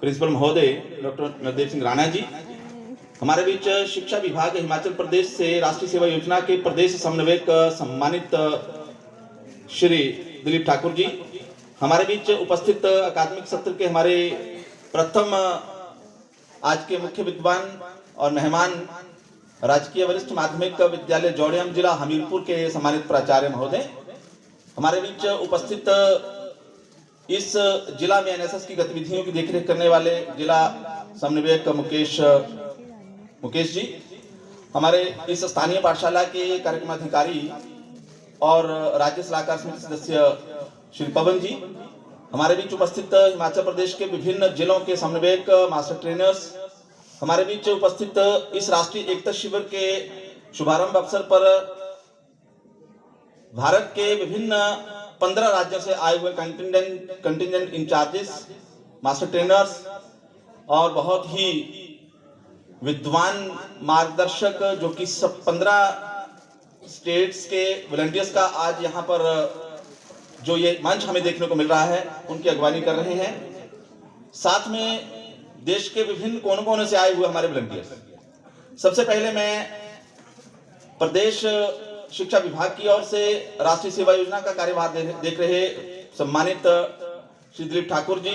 Principal महोदय doctor Navdev Singh Rana ji, हमारे बीच शिक्षा विभाग हिमाचल प्रदेश से राष्ट्रीय सेवा योजना के प्रदेश समन्वयक सम्मानित श्री दिलीप ठाकुर जी, हमारे बीच उपस्थित अकादमिक सत्र के हमारे प्रथम आज के मुख्य विद्वान और मेहमान राजकीय वरिष्ठ माध्यमिक विद्यालय जौड़ियाम जिला हमीरपुर के सम्मानित प्राचार्य महोदय, हमारे बीच उपस्थित इस जिला में एनएसएस की गतिविधियों की देखरेख करने वाले जिला समन्वयक मुकेश जी, हमारे इस स्थानीय पाठशाला के कार्यक्रम अधिकारी और राज्य सलाहकार समिति सदस्य श्री पवन जी, हमारे बीच उपस्थित हिमाचल प्रदेश के विभिन्न जिलों के समन्वयक मास्टर ट्रेनर्स, हमारे बीच उपस्थित इस राष्ट्रीय एकता शिविर के शुभारंभ अवसर पर भारत के विभिन्न 15 राज्यों से आए हुए कंटिजेंट इंचार्जेस, मास्टर ट्रेनर्स और बहुत ही विद्वान मार्गदर्शक जो कि सब 15 स्टेट्स के वॉलंटियर्स का आज यहाँ पर जो ये मंच हमें देखने को मिल रहा है उनकी अगवानी कर रहे हैं। साथ में देश के विभिन्न कोनों कोनों से आए हुए हमारे वॉलंटियर्स। सबसे पहले मैं प्रदेश शिक्षा विभाग की ओर से राष्ट्रीय सेवा योजना का कार्यभार देख रहे सम्मानित श्री दिलीप ठाकुर जी,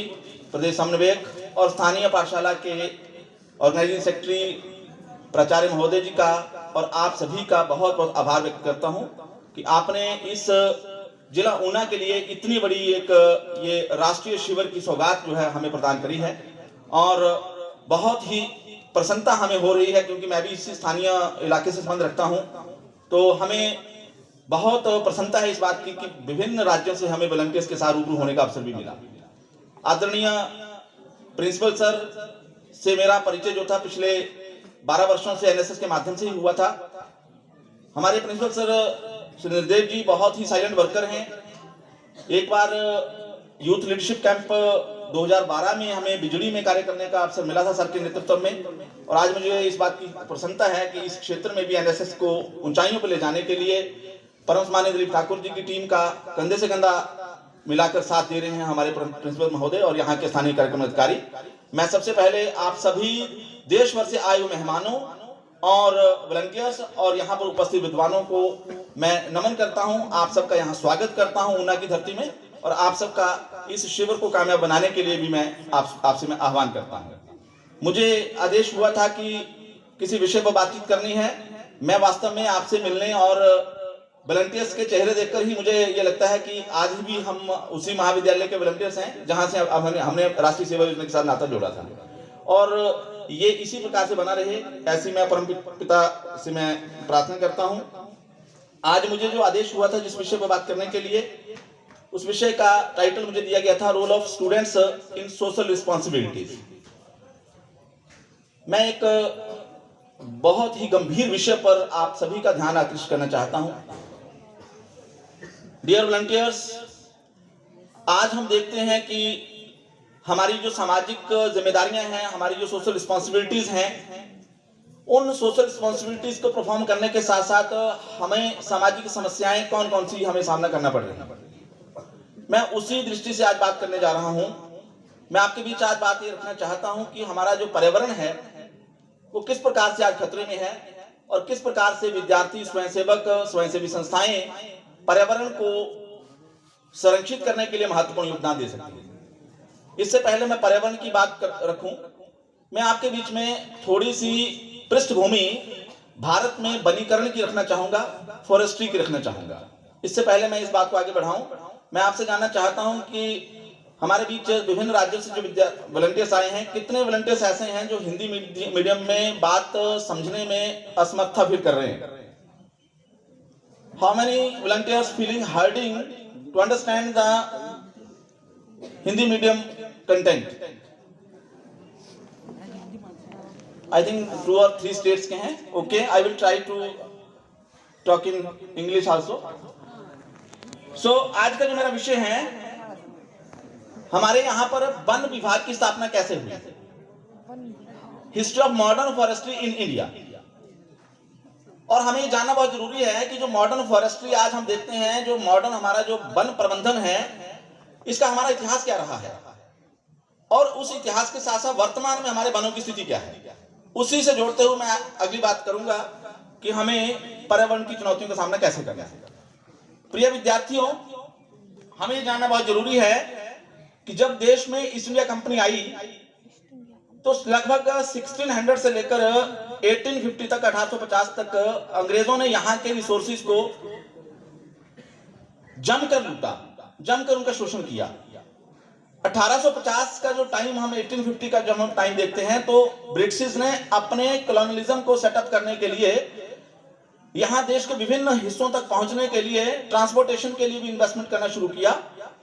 प्रदेश समन्वयक और स्थानीय पाठशाला के ऑर्गेनाइजिंग सेक्रेटरी प्राचार्य महोदय जी का और आप सभी का बहुत बहुत आभार व्यक्त करता हूं कि आपने इस जिला ऊना के लिए इतनी बड़ी एक ये राष्ट्रीय शिविर की सौगात जो है हमें प्रदान करी है और बहुत ही प्रसन्नता हमें हो रही है क्योंकि मैं भी इसी स्थानीय इलाके से संबंध रखता हूं, तो हमें बहुत प्रसन्नता है इस बात की कि विभिन्न राज्यों से हमें वॉलंटियर्स के साथ रूबरू होने का अवसर भी मिला। आदरणीय प्रिंसिपल सर से मेरा परिचय जो था पिछले 12 वर्षों से एनएसएस के माध्यम से ही हुआ था। हमारे प्रिंसिपल सर श्री निर्देव जी बहुत ही साइलेंट वर्कर हैं। एक बार यूथ लीडरशिप कैंप 2012 में हमें बिजली में कार्य करने का अवसर मिला था सर के नेतृत्व में, और आज मुझे इस बात की प्रसन्नता है कि इस क्षेत्र में भी एनएसएस को ऊंचाइयों पर ले जाने के लिए परम सम्माननीय दिलीप ठाकुर जी की टीम का कंधे से कंधा मिलाकर साथ दे रहे हैं हमारे प्रिंसिपल महोदय और यहाँ के स्थानीय कार्यक्रम अधिकारी। मैं सबसे पहले आप सभी देश भर से आए हुए मेहमानों और वॉलंटियर्स और यहाँ पर उपस्थित विद्वानों को मैं नमन करता हूँ। आप सबका यहाँ स्वागत करता हूँ ऊना की धरती में, और आप सबका इस शिविर को कामयाब बनाने के लिए भी मैं आपसे मैं आह्वान करता हूँ। मुझे आदेश हुआ था कि किसी विषय पर बातचीत करनी है। मैं वास्तव में आपसे मिलने और वॉलंटियर्स के चेहरे देखकर ही मुझे ये लगता है कि आज भी हम उसी महाविद्यालय के वॉलंटियर्स हैं जहां से हमने राष्ट्रीय सेवा योजना के साथ नाता जोड़ा था, और ये इसी प्रकार से बना रहे ऐसी मैं परम पिता से मैं प्रार्थना करता हूं। आज मुझे जो आदेश हुआ था जिस विषय पर बात करने के लिए, उस विषय का टाइटल मुझे दिया गया था role of students in social responsibilities. मैं एक बहुत ही गंभीर विषय पर आप सभी का ध्यान आकृष्ट करना चाहता हूं। डियर वॉलंटियर्स, आज हम देखते हैं कि हमारी जो सामाजिक जिम्मेदारियां हैं, हमारी जो सोशल रिस्पॉन्सिबिलिटीज हैं, उन सोशल रिस्पॉन्सिबिलिटीज को परफॉर्म करने के साथ साथ हमें सामाजिक समस्याएं कौन कौन सी हमें सामना करना पड़ रही है, मैं उसी दृष्टि से आज बात करने जा रहा हूं। मैं आपके बीच आज बात ये रखना चाहता हूं कि हमारा जो पर्यावरण है वो किस प्रकार से आज खतरे में है और किस प्रकार से विद्यार्थी, स्वयंसेवक, स्वयंसेवी संस्थाएं पर्यावरण को संरक्षित करने के लिए महत्वपूर्ण योगदान दे सकती है। इससे पहले मैं पर्यावरण की बात रखूं, मैं आपके बीच में थोड़ी सी पृष्ठभूमि भारत में वनीकरण की रखना चाहूंगा, फॉरेस्ट्री की रखना चाहूंगा। इससे पहले मैं इस बात को आगे बढ़ाऊं, मैं आपसे जानना चाहता हूं कि हमारे बीच विभिन्न राज्यों से जो वॉलंटियर्स आए हैं, कितने वॉलंटियर्स ऐसे हैं जो हिंदी मीडियम में बात समझने में असमर्थ फील कर रहे हैं? How many volunteers feeling hurting to understand the Hindi medium content? I think 2 or 3 states के हैं. Okay, I will try to talk in English also. So आज का जो मेरा विषय है, हमारे यहाँ पर वन विभाग की स्थापना कैसे हुई? History of modern forestry in India. और हमें ये जानना बहुत जरूरी है कि जो मॉडर्न फॉरेस्ट्री आज हम देखते हैं, जो मॉडर्न हमारा जो वन प्रबंधन है, इसका हमारा इतिहास क्या रहा है। और उस इतिहास के साथ साथ वर्तमान में हमारे वनों की स्थिति क्या है, उसी से जोड़ते हुए मैं अगली बात करूंगा कि हमें पर्यावरण की चुनौतियों का सामना कैसे करना है। प्रिय विद्यार्थियों, हमें ये जानना बहुत जरूरी है कि जब देश में ईस्ट इंडिया कंपनी आई तो लगभग 1600 से लेकर 1850 तक, 1850 तक अंग्रेजों ने यहाँ के रिसोर्सेज को जमकर लूटा, जमकर उनका शोषण किया। 1850 का जो टाइम, हम 1850 का जब हम टाइम देखते हैं तो ब्रिटिश ने अपने कॉलोनियलिज्म को सेटअप करने के लिए, यहां देश के विभिन्न हिस्सों तक पहुंचने के लिए ट्रांसपोर्टेशन के लिए भी इन्वेस्टमेंट करना शुरू किया।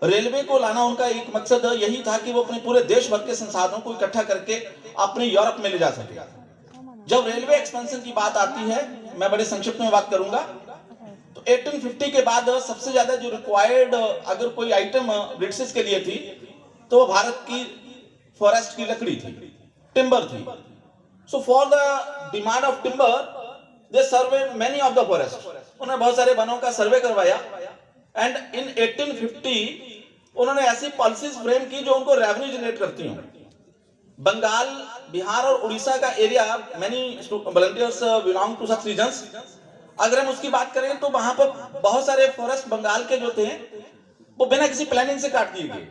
रेलवे को लाना उनका एक मकसद यही था कि वो अपने पूरे देश भर के संसाधनों को इकट्ठा करके अपने यूरोप में ले जा सके। जब रेलवे एक्सपेंशन की बात आती है, मैं बड़े संक्षिप्त में बात करूंगा, तो 1850 के बाद सबसे ज्यादा जो रिक्वायर्ड अगर कोई आइटम ब्रिटिश के लिए थी तो भारत की फॉरेस्ट की लकड़ी थी, टिम्बर थी। So for the demand of timber they served many of the forest, उन्होंने बहुत सारे वनों का सर्वे करवाया। एंड इन 1850 उन्होंने ऐसी पॉलिसीज फ्रेम की जो उनको रेवेन्यू जनरेट करती हूं। बंगाल, बिहार और उड़ीसा का area, many volunteers belong to such regions. अगर हम उसकी बात करें तो वहां पर बहुत सारे फॉरेस्ट बंगाल के जो थे वो बिना किसी प्लानिंग से काट दिए गए।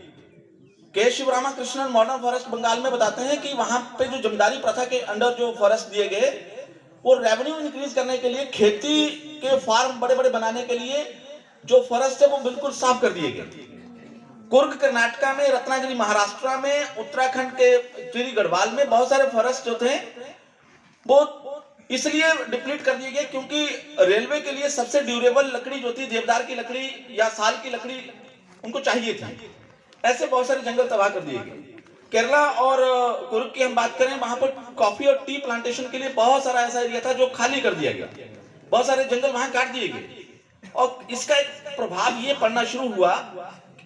के शिवरामा कृष्णन मॉडर्न फॉरेस्ट बंगाल में बताते हैं कि वहां पे जो जमींदारी प्रथा के अंडर जो फॉरेस्ट दिए गए, वो रेवेन्यू इंक्रीज करने के लिए, खेती के फार्म बड़े बड़े बनाने के लिए जो फॉरेस्ट है वो बिल्कुल साफ कर दिए गए। कुर्ग कर्नाटका में, रत्नागिरी महाराष्ट्र में, उत्तराखंड के टिहरी गढ़वाल में बहुत सारे फॉरेस्ट जो थे वो इसलिए डिप्लीट कर दिए गए क्योंकि रेलवे के लिए सबसे ड्यूरेबल लकड़ी जो थी, देवदार की लकड़ी या साल की लकड़ी उनको चाहिए थी। ऐसे बहुत सारे जंगल तबाह कर दिए गए। केरला और कुर्ग की हम बात करें, वहां पर कॉफी और टी प्लांटेशन के लिए बहुत सारा ऐसा एरिया था जो खाली कर दिया गया, बहुत सारे जंगल वहां काट दिए गए। और इसका एक प्रभाव ये पड़ना शुरू हुआ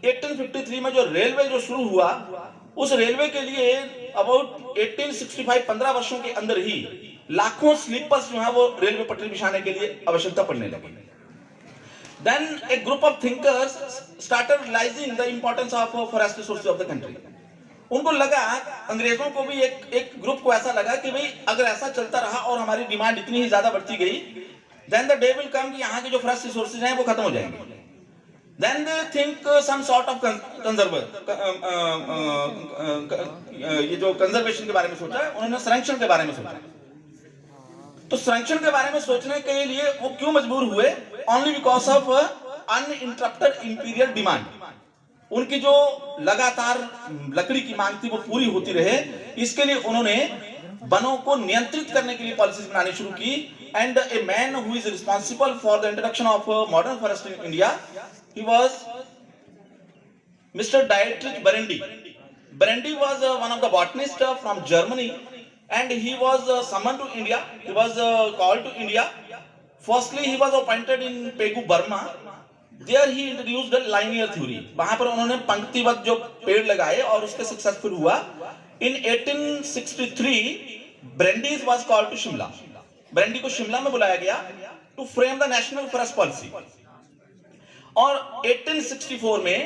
1853 में जो रेलवे जो शुरू हुआ, उस रेलवे के लिए अबाउट 1865, 15 वर्षों के अंदर ही लाखों स्लीपर्स जो है वो रेलवे पटरी बिछाने के लिए आवश्यकता पड़ने लगी। Then a group of thinkers started realizing the importance of forest resources of the country. उनको लगा, अंग्रेजों को भी एक ग्रुप को ऐसा लगा कि भाई अगर ऐसा चलता रहा और हमारी डिमांड इतनी ही ज्यादा बढ़ती गई, then the day will come कि यहाँ के जो forest resources हैं वो खत्म हो जाएंगे। Then they think some sort of ये जो कंजर्वेशन के बारे में सोचा है, उन्होंने संरक्षण के बारे में सोचा। तो संरक्षण के बारे में सोचने के लिए वो क्यों मजबूर हुए? Only because of uninterrupted imperial demand. उनकी जो लगातार लकड़ी की मांग थी वो पूरी होती रहे, इसके लिए उन्होंने वनों को नियंत्रित करने के लिए पॉलिसीज बनानी शुरू की। And a man who is responsible for the introduction of modern forest in India, he was mister Dietrich Brandis. Brandis was one of the botanist from Germany and he was summoned to India. He was called to India. Firstly, he was appointed in Pegu, Burma. There he introduced the linear theory. वहां पर उन्होंने पंक्तिबद्ध जो पेड़ लगाए और उसके successful हुआ। In 1863, Brandeis was called to Shimla. ब्रेंडी को शिमला में बुलाया गया to frame the national forest policy. और 1864 में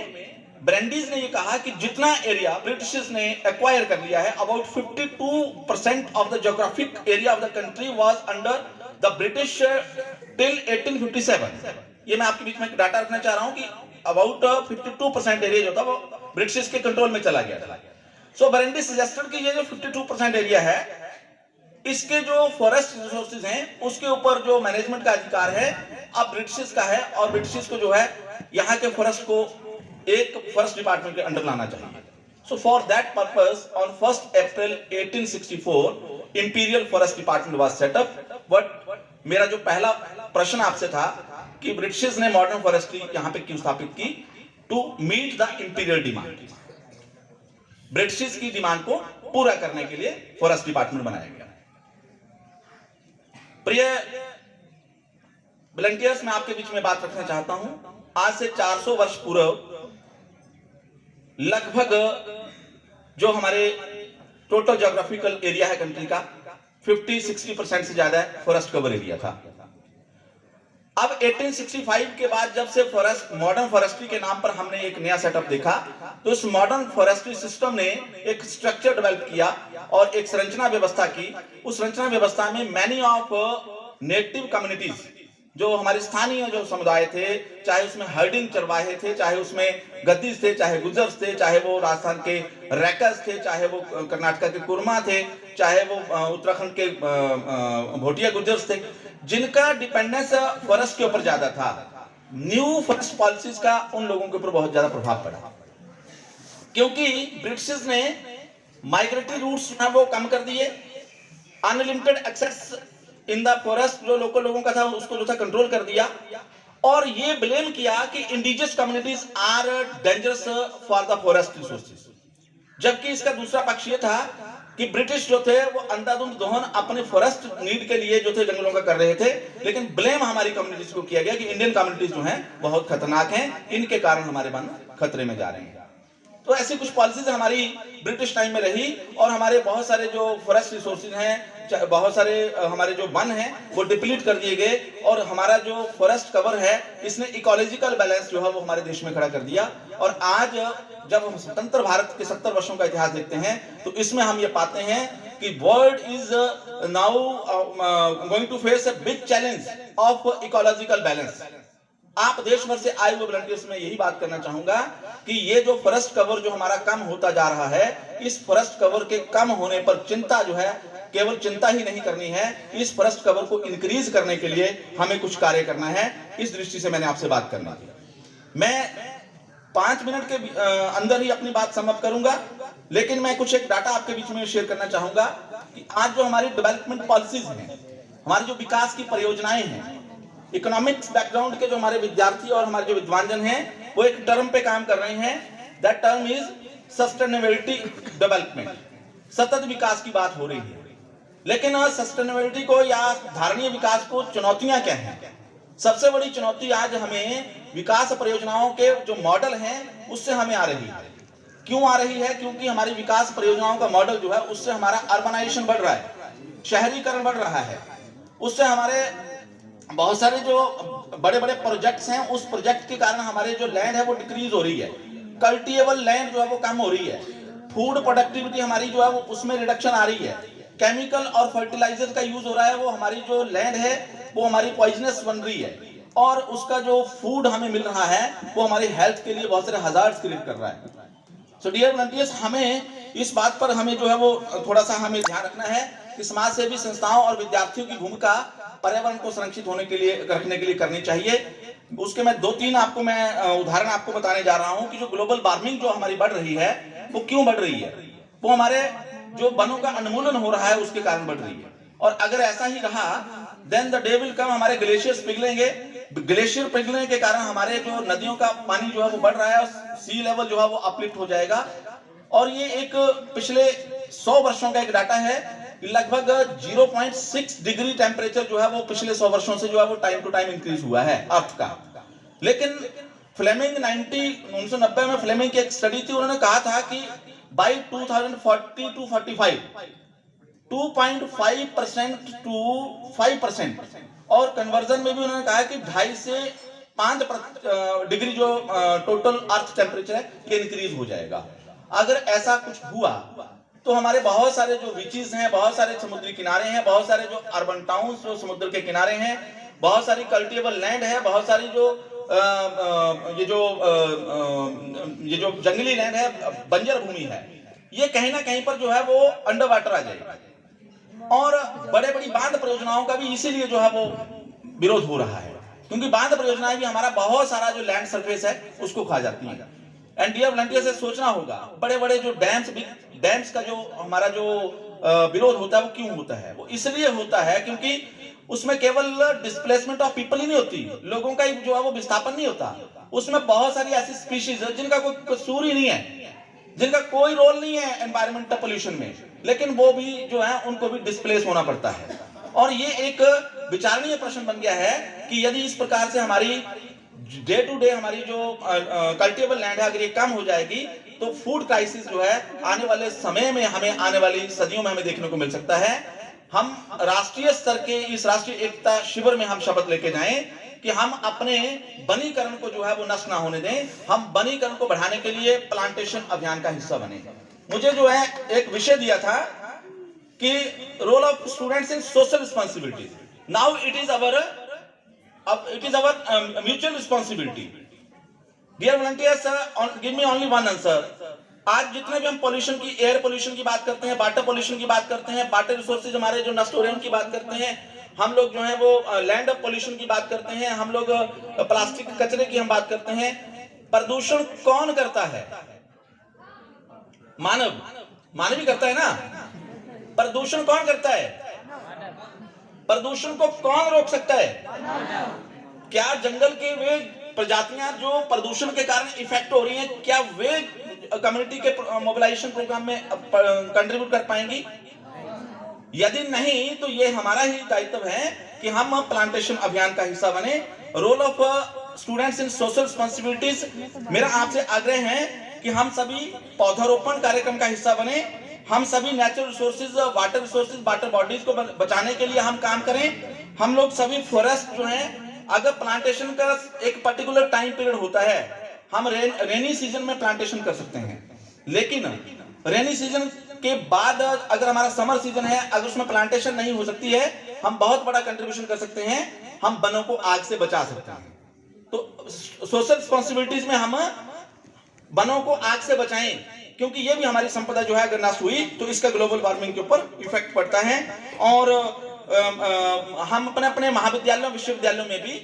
ब्रेंडीज ने ये कहा कि जितना एरिया ब्रिटिश ने एक्वायर कर लिया है, about 52% of the geographic area of the country was under the British till 1857। ये मैं आपके बीच में डाटा रखना चाह रहा हूं कि अबाउट 52% एरिया जो था वो ब्रिटिश के कंट्रोल में चला गया था। सो ब्रेंडी सजेस्टेड कि ये जो 52% एरिया है, इसके जो फॉरेस्ट रिसोर्सेज हैं उसके ऊपर जो मैनेजमेंट का अधिकार है अब ब्रिटिश का है, और ब्रिटिश को जो है यहाँ के फॉरेस्ट को एक फॉरेस्ट डिपार्टमेंट के अंडर लाना चाहिए। So for that purpose on 1 April 1864 imperial forest department was set up. But मेरा जो पहला प्रश्न आपसे था कि ब्रिटिश ने मॉडर्न फॉरेस्ट्री यहां पे क्यों स्थापित की? To meet the imperial demand. British की डिमांड को पूरा करने के लिए फॉरेस्ट डिपार्टमेंट बनाया गया। प्रिय वॉलंटियर्स, मैं आपके बीच में बात रखना चाहता हूं। आज से 400 वर्ष पूर्व लगभग जो हमारे टोटल ज्योग्राफिकल एरिया है कंट्री का 50-60% से ज्यादा फॉरेस्ट कवर एरिया था। अब 1865 के बाद जब से फॉरेस्ट मॉडर्न फॉरेस्ट्री के नाम पर हमने एक नया सेटअप देखा, तो इस मॉडर्न फॉरेस्ट्री सिस्टम ने एक स्ट्रक्चर डेवलप किया और एक संरचना व्यवस्था की। उस संरचना व्यवस्था में मैनी ऑफ नेटिव कम्युनिटीज, जो हमारे स्थानीय जो समुदाय थे, चाहे उसमें हर्डिंग चरवाहे थे, चाहे उसमें गद्दीस थे, चाहे गुजर्स थे, चाहे वो राजस्थान के रैकर्स थे, चाहे वो कर्नाटका के कुरमा थे, चाहे वो उत्तराखंड के भोटिया गुजर्स थे, जिनका डिपेंडेंस फॉरेस्ट के ऊपर ज्यादा था। न्यू फॉरेस्ट पॉलिसीज का उन लोगों के ऊपर बहुत ज्यादा प्रभाव पड़ा, क्योंकि ब्रिटिश ने माइग्रेटरी रूट्स वो कम कर दिए, unlimited access in the forest जो लोकल लोगों का था उसको जो था कंट्रोल कर दिया, और ये ब्लेम किया कि indigenous communities are dangerous for the forest resources. जबकि इसका दूसरा पक्ष ये था कि ब्रिटिश जो थे वो अंधाधुंध दोहन अपने फॉरेस्ट नीड के लिए जो थे जंगलों का कर रहे थे, लेकिन ब्लेम हमारी कम्युनिटीज को किया गया कि इंडियन कम्युनिटीज जो हैं बहुत खतरनाक हैं, इनके कारण हमारे वन खतरे में जा रहे हैं। तो ऐसी कुछ पॉलिसीज हमारी ब्रिटिश टाइम में रही, और हमारे बहुत सारे जो फॉरेस्ट रिसोर्सेज हैं, बहुत सारे हमारे जो वन हैं वो डिप्लीट कर दिए गए, और हमारा जो फॉरेस्ट कवर है इसने इकोलॉजिकल बैलेंस जो है वो हमारे देश में खड़ा कर दिया। और आज जब हम स्वतंत्र भारत के 70 वर्षों का इतिहास देखते हैं, तो इसमें हम ये पाते हैं कि world is now going to face a big challenge of ecological balance. आप देश भर से आए हुए वॉलंटियर्स में यही बात करना चाहूंगा कि ये जो फॉरेस्ट कवर जो हमारा कम होता जा रहा है, इस फॉरेस्ट कवर के कम होने पर चिंता जो है, केवल चिंता ही नहीं करनी है, इस फॉरेस्ट कवर को इंक्रीज करने के लिए हमें कुछ कार्य करना है। इस दृष्टि से मैंने आपसे बात करना थी। मैं 5 मिनट के अंदर ही अपनी बात समाप्त करूंगा, लेकिन मैं कुछ एक डाटा आपके बीच में शेयर करना चाहूंगा कि आज जो हमारी डेवलपमेंट पॉलिसीज हैं, हमारी जो विकास की परियोजनाएं हैं, इकोनॉमिक्स बैकग्राउंड के जो हमारे विद्यार्थी और हमारे जो विद्वानजन हैं, वो एक टर्म पे काम कर रहे हैं। That term is sustainability development. सतत विकास की बात हो रही है, लेकिन सस्टेनेबिलिटी को या धारणीय विकास को चुनौतियां क्या हैं? सबसे बड़ी चुनौती आज हमें विकास परियोजनाओं के जो मॉडल हैं उससे हमें आ रही है। क्यों आ रही है? क्योंकि हमारी विकास परियोजनाओं का मॉडल जो है उससे हमारा अर्बनाइजेशन बढ़ रहा है, शहरीकरण बढ़ रहा है। उससे हमारे बहुत सारे जो बड़े बड़े प्रोजेक्ट्स हैं, उस प्रोजेक्ट के कारण हमारे जो लैंड है वो डिक्रीज हो रही है, कल्टिएबल लैंड जो है वो कम हो रही है, फूड प्रोडक्टिविटी हमारी जो है वो उसमें रिडक्शन आ रही है, केमिकल और फर्टिलाइजर का यूज हो रहा है, वो हमारी जो लैंड है वो हमारी पॉइजनस बन रही है, और उसका जो फूड हमें मिल रहा है वो हमारी हेल्थ के लिए बहुत सारे हजार्ड्स क्रिएट कर रहा है। सो डियर वॉलंटियर्स, हमें इस बात पर हमें जो है वो थोड़ा सा हमें ध्यान रखना है कि समाज सेवी संस्थाओं और विद्यार्थियों की भूमिका पर्यावरण को संरक्षित होने के लिए रखने के लिए करनी चाहिए। उसके मैं 2-3 आपको मैं उदाहरण आपको बताने जा रहा हूं कि जो ग्लोबल वार्मिंग जो हमारी बढ़ रही है वो क्यों बढ़ रही है। वो हमारे जो वनों का उन्मूलन हो रहा है उसके कारण बढ़ रही है, और अगर ऐसा ही रहा then the day will come, हमारे ग्लेशियर्स पिघलेंगे। ग्लेशियर पिघलने के कारण हमारे जो नदियों का पानी जो है वो बढ़ रहा है, सी लेवल जो है वो अपलिफ्ट हो जाएगा। और ये एक पिछले 100 वर्षों का एक डाटा है, लगभग 0.6 डिग्री टेम्परेचर जो है वो पिछले 100 वर्षों से जो है वो टाइम टू टाइम इंक्रीज हुआ है अर्थ का। लेकिन फ्लेमिंग 1990 में फ्लेमिंग की एक स्टडी थी, उन्होंने कहा था कि बाय 2040 टू 45 2.5% टू 5%, और कन्वर्जन में भी उन्होंने कहा कि 2.5 से 5 डिग्री जो टोटल अर्थ टेम्परेचर है ये इंक्रीज हो जाएगा। अगर ऐसा कुछ हुआ तो हमारे बहुत सारे जो बीचेस हैं, बहुत सारे समुद्री किनारे हैं, बहुत सारे जो अर्बन टाउन्स जो समुद्र के किनारे हैं, बहुत सारी कल्टिएबल लैंड है, बहुत सारी जो ये जो जंगली लैंड है, बंजर भूमि है, ये कहीं ना कहीं पर जो है वो अंडर वाटर आ जाएगा। और बड़े बड़ी बांध परियोजनाओं का भी इसीलिए जो है वो विरोध हो रहा है, क्योंकि बांध परियोजनाएं भी हमारा बहुत सारा जो लैंड सरफेस है उसको खा जाती है। एंड डियर वॉलंटियर से सोचना होगा, बड़े बड़े जो डैम्स का जो हमारा जो विरोध होता है वो क्यों होता है? वो इसलिए होता है क्योंकि उसमें केवल डिस्प्लेसमेंट ऑफ पीपल ही नहीं होती, लोगों का जो है वो विस्थापन नहीं होता, उसमें बहुत सारी ऐसी स्पीशीज है जिनका कोई कसूर ही नहीं है, जिनका कोई रोल नहीं है एनवायरमेंटल पोल्यूशन में, लेकिन वो भी जो है उनको भी डिस्प्लेस होना पड़ता है। और ये एक विचारणीय प्रश्न बन गया है कि यदि इस प्रकार से हमारी डे टू डे हमारी जो कल्टिएबल लैंड है अगर ये कम हो जाएगी तो फूड क्राइसिस जो है आने वाले समय में हमें, आने वाली सदियों में हमें देखने को मिल सकता है। हम राष्ट्रीय स्तर के इस राष्ट्रीय एकता शिविर में हम शपथ लेके जाएं कि हम अपने वनीकरण को जो है वो नष्ट ना होने दें, हम वनीकरण को बढ़ाने के लिए प्लांटेशन अभियान का हिस्सा बने। मुझे जो है एक विषय दिया था कि role of students in social responsibility. Now it is our mutual responsibility. Dear volunteers, give me only one answer. आज जितने भी हम पोल्यूशन की, एयर पोल्यूशन की बात करते हैं, वाटर पोल्यूशन की बात करते हैं, वाटर रिसोर्सेज हमारे जो नष्ट हो रहे हैं उनकी बात करते हैं, हम लोग जो है वो लैंड पोल्यूशन की बात करते हैं, हम लोग प्लास्टिक कचरे की हम बात करते हैं। प्रदूषण कौन करता है? मानव ही करता है ना। प्रदूषण कौन करता है? प्रदूषण को कौन रोक सकता है? क्या जंगल के वे प्रजातियां जो प्रदूषण के कारण इफेक्ट हो रही हैं, क्या वे कम्युनिटी के मोबिलाइजेशन प्रोग्राम में कंट्रीब्यूट कर पाएंगी? यदि नहीं तो ये हमारा ही दायित्व है कि हम प्लांटेशन अभियान का हिस्सा बने। Role of students in social responsibilities, मेरा आपसे आग्रह है कि हम सभी पौधारोपण कार्यक्रम का हिस्सा बने, हम सभी natural resources, water resources, water bodies को बचाने के लिए हम काम करें। हम लोग सभी फॉरेस्ट जो है, अगर प्लांटेशन का एक पर्टिकुलर टाइम पीरियड होता है, हम रेनी सीजन में प्लांटेशन कर सकते हैं, लेकिन रेनी सीजन के बाद अगर हमारा समर सीजन है, अगर उसमें प्लांटेशन नहीं हो सकती है, हम बहुत बड़ा कंट्रीब्यूशन कर सकते हैं, हम वनों को आग से बचा सकते हैं। तो सोशल रिस्पॉन्सिबिलिटीज में हम वनों को आग से बचाएं, क्योंकि ये भी हमारी संपदा जो है अगर नष्ट हुई तो इसका ग्लोबल वार्मिंग के ऊपर इफेक्ट पड़ता है। और हम अपने अपने महाविद्यालयों, विश्वविद्यालयों में भी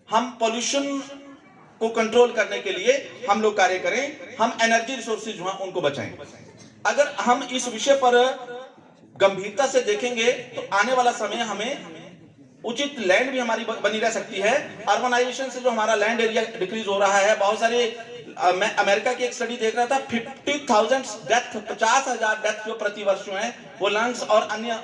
हम पॉल्यूशन को कंट्रोल करने के लिए हम लोग कार्य करें, हम एनर्जी रिसोर्सेज जो हैं उनको बचाएं। अगर हम इस विषय पर गंभीरता से देखेंगे तो आने वाला समय हमें उचित लैंड भी हमारी बनी रह सकती है। अर्बनाइजेशन से जो हमारा लैंड एरिया डिक्रीज हो रहा है, बहुत सारे मैं अमेरिका की एक स्टडी देख रहा था, 50,000 डेथ, 50,000 डेथ जो प्रति वर्ष जो है वो लंग्स और अन्य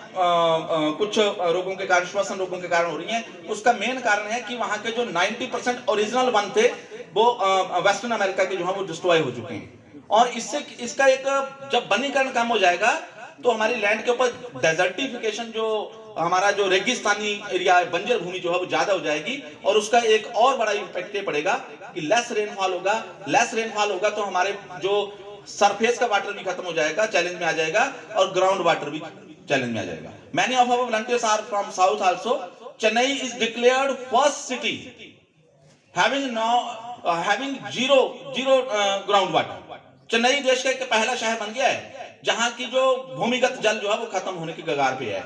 कुछ रोगों के कारण, श्वसन रोगों के कारण हो रही हैं। उसका मेन कारण है कि वहां के जो 90% ओरिजिनल वन थे वो वेस्टर्न अमेरिका के जो है वो डिस्ट्रॉय हो चुके हैं। और इसका एक जब वनीकरण कम हो जाएगा तो हमारी लैंड के ऊपर डेजर्टिफिकेशन, जो हमारा जो रेगिस्तानी एरिया, बंजर भूमि जो है वो ज्यादा हो जाएगी, और उसका एक और बड़ा इम्पैक्ट ये पड़ेगा कि लेस रेनफॉल होगा तो हमारे जो सरफेस का वाटर भी खत्म हो जाएगा, चैलेंज में आ जाएगा, और ग्राउंड वाटर भी चैलेंज में आ जाएगा। Many of our volunteers are from south also. Chennai is declared first city having zero ground water. Chennai देश का एक पहला शहर बन गया है जहां की जो भूमिगत जल जो है वो खत्म होने की कगार पे है।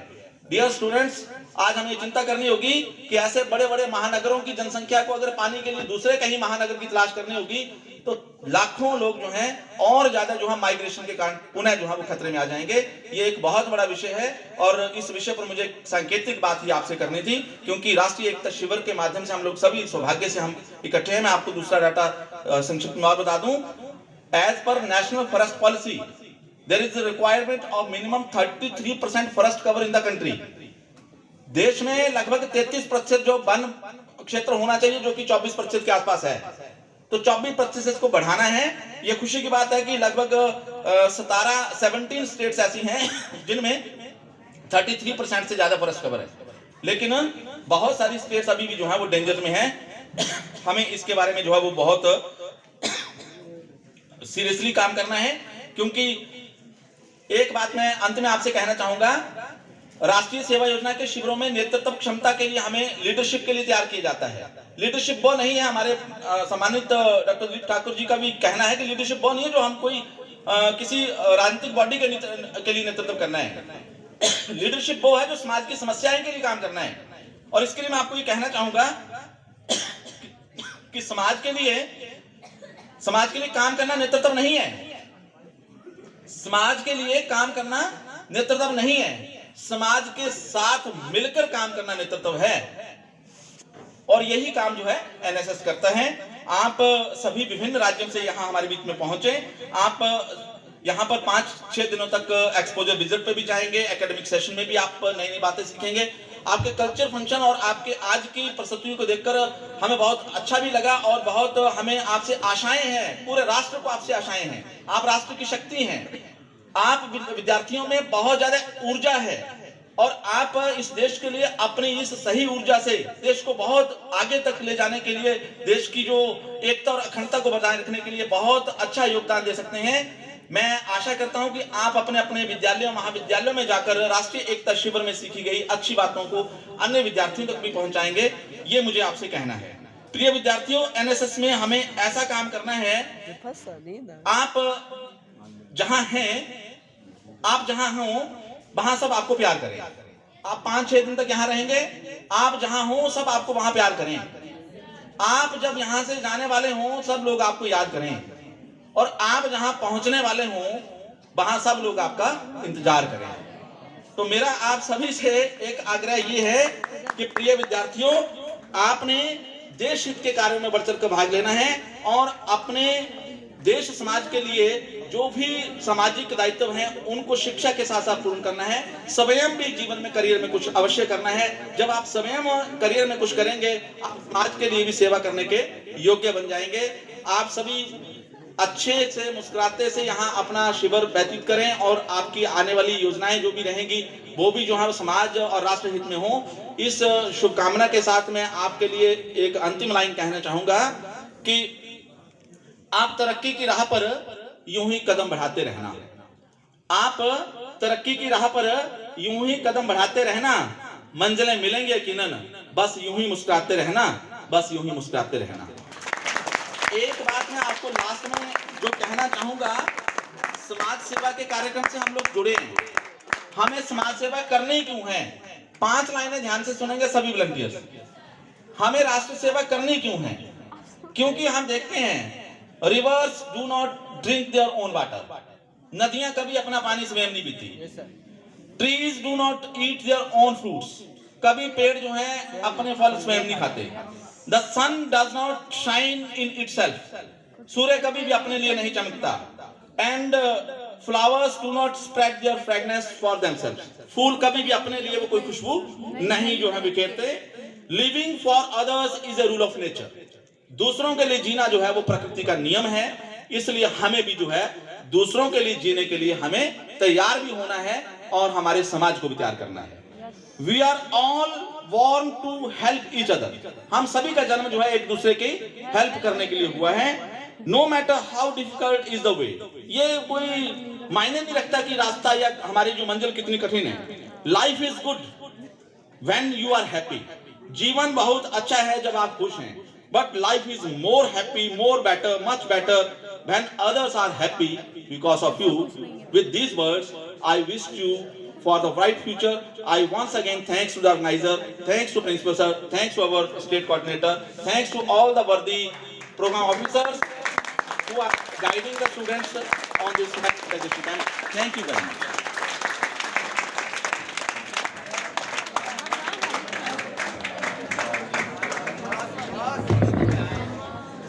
डियर स्टूडेंट्स, आज हमें चिंता करनी होगी कि ऐसे बड़े बड़े महानगरों की जनसंख्या को अगर पानी के लिए दूसरे कहीं महानगर की तलाश करनी होगी तो लाखों लोग जो हैं और ज्यादा जो है माइग्रेशन के कारण पुनः जो है वो खतरे में आ जाएंगे। ये एक बहुत बड़ा विषय है और इस विषय पर मुझे सांकेतिक बात ही आपसे करनी थी, क्योंकि राष्ट्रीय एकता शिविर के माध्यम से हम लोग सभी सौभाग्य से हम इकट्ठे हैं। मैं आपको दूसरा डाटा संक्षिप्त में और बता दूं। As per national forest policy there is a requirement of minimum 33% forest cover in the country। देश में लगभग 33% जो वन क्षेत्र होना चाहिए, जो कि 24% के आसपास है, तो 24% को बढ़ाना है। ये खुशी की बात है कि लगभग 17 स्टेट्स ऐसी हैं जिनमें 33% से ज्यादा फॉरेस्ट कवर है, लेकिन बहुत सारी स्टेट्स अभी भी जो है वो डेंजर में है। हमें इसके बारे में जो है वो बहुत सीरियसली काम करना है, क्योंकि एक बात मैं अंत में आपसे कहना चाहूंगा, राष्ट्रीय सेवा योजना के शिविरों में नेतृत्व क्षमता के लिए हमें लीडरशिप के लिए तैयार किया जाता है। लीडरशिप वो नहीं है, हमारे सम्मानित डॉक्टर दिलीप ठाकुर जी का भी कहना है कि लीडरशिप वो नहीं है जो हम कोई किसी राजनीतिक बॉडी के लिए नेतृत्व करना है। लीडरशिप वो है जो समाज की समस्याएं के लिए काम करना है। और इसके लिए मैं आपको ये कहना चाहूंगा कि समाज के लिए काम करना नेतृत्व नहीं है। समाज के लिए काम करना नेतृत्व नहीं है, समाज के साथ मिलकर काम करना नेतृत्व है। और यही काम जो है एनएसएस करता है। आप सभी विभिन्न राज्यों से यहाँ हमारे बीच में पहुंचे। आप यहाँ पर 5-6 दिनों तक एक्सपोजर विजिट पे भी जाएंगे, एकेडमिक सेशन में भी आप नई नई बातें सीखेंगे। आपके कल्चर फंक्शन और आपके आज की प्रस्तुतियों को देखकर हमें बहुत अच्छा भी लगा और बहुत हमें आपसे आशाएं हैं, पूरे राष्ट्र को आपसे आशाएं हैं। आप राष्ट्र की शक्ति हैं। आप विद्यार्थियों में बहुत ज्यादा ऊर्जा है, और आप इस देश के लिए अपनी इस सही ऊर्जा से देश को बहुत आगे तक ले जाने के लिए, देश की जो एकता और अखंडता को बनाए रखने के लिए बहुत अच्छा योगदान दे सकते हैं। मैं आशा करता हूं कि आप अपने अपने विद्यालयों महाविद्यालयों में जाकर राष्ट्रीय एकता शिविर में सीखी गई अच्छी बातों को अन्य विद्यार्थियों तक भी पहुंचाएंगे, ये मुझे आपसे कहना है। प्रिय विद्यार्थियों, एनएसएस में हमें ऐसा काम करना है, आप जहां हैं, आप जहां हो वहां सब आपको प्यार करें। आप 5-6 दिन तक यहां रहेंगे, आप जहां हो सब आपको वहां प्यार करें। आप जब यहां से जाने वाले हो सब लोग आपको याद करें, और आप जहां पहुंचने वाले हो वहां सब लोग आपका इंतजार करें। तो मेरा आप सभी से एक आग्रह ये है कि प्रिय विद्यार्थियों, आपने देश हित के कार्यों में बढ़ चढ़ कर भाग लेना है और अपने देश समाज के लिए जो भी सामाजिक दायित्व हैं उनको शिक्षा के साथ साथ पूर्ण करना है। स्वयं भी जीवन में करियर में कुछ अवश्य करना है। जब आप स्वयं करियर में कुछ करेंगे, आप समाज के लिए भी सेवा करने के योग्य बन जाएंगे। आप सभी अच्छे से मुस्कुराते से यहाँ अपना शिविर व्यतीत करें और आपकी आने वाली योजनाएं जो भी रहेंगी वो भी जो है समाज और राष्ट्र हित में हो। इस शुभकामना के साथ मैं आपके लिए एक अंतिम लाइन कहना चाहूंगा कि आप तरक्की की राह पर यूं ही कदम बढ़ाते रहना। आप तरक्की की राह पर यूं ही कदम बढ़ाते रहना, मंजिलें मिलेंगी यकीनन, बस यूं ही मुस्कुराते रहना, बस यूं ही मुस्कुराते रहना। एक बात मैं आपको लास्ट में जो कहना चाहूंगा, समाज सेवा के कार्यक्रम से हम लोग जुड़े हैं, हमें समाज सेवा करनी क्यों है? 5 लाइनें ध्यान से सुनेंगे सभी वॉलंटियर्स। हमें राष्ट्र सेवा करनी क्यों है? क्योंकि हम देखते हैं rivers do not drink their own water, नदियां कभी अपना पानी स्वयं नहीं पीती। Trees do not eat their own fruits, कभी पेड़ जो है अपने फल स्वयं नहीं खाते। The sun does not shine in itself, सूर्य कभी भी अपने लिए नहीं चमकता। And flowers do not spread their fragrance for themselves, फूल कभी भी अपने लिए वो कोई खुशबू नहीं जो है बिखेरते। Living for others is a rule of nature, दूसरों के लिए जीना जो है वो प्रकृति का नियम है। इसलिए हमें भी जो है दूसरों के लिए जीने के लिए हमें तैयार भी होना है और हमारे समाज को भी तैयार करना है। We are all born to help each other, हम सभी का जन्म जो है एक दूसरे की हेल्प करने के लिए हुआ है। No matter how difficult is the way, ये कोई मायने नहीं रखता कि रास्ता या हमारी जो मंजिल कितनी कठिन है। Life is good when you are happy, जीवन बहुत अच्छा है जब आप खुश हैं। But life is more happy, more better, much better when others are happy because of you. With these words, I wish you for the bright future. I once again thanks to the organizer, thanks to principal sir, thanks to our state coordinator, thanks to all the worthy program officers who are guiding the students on this. Thank you very much.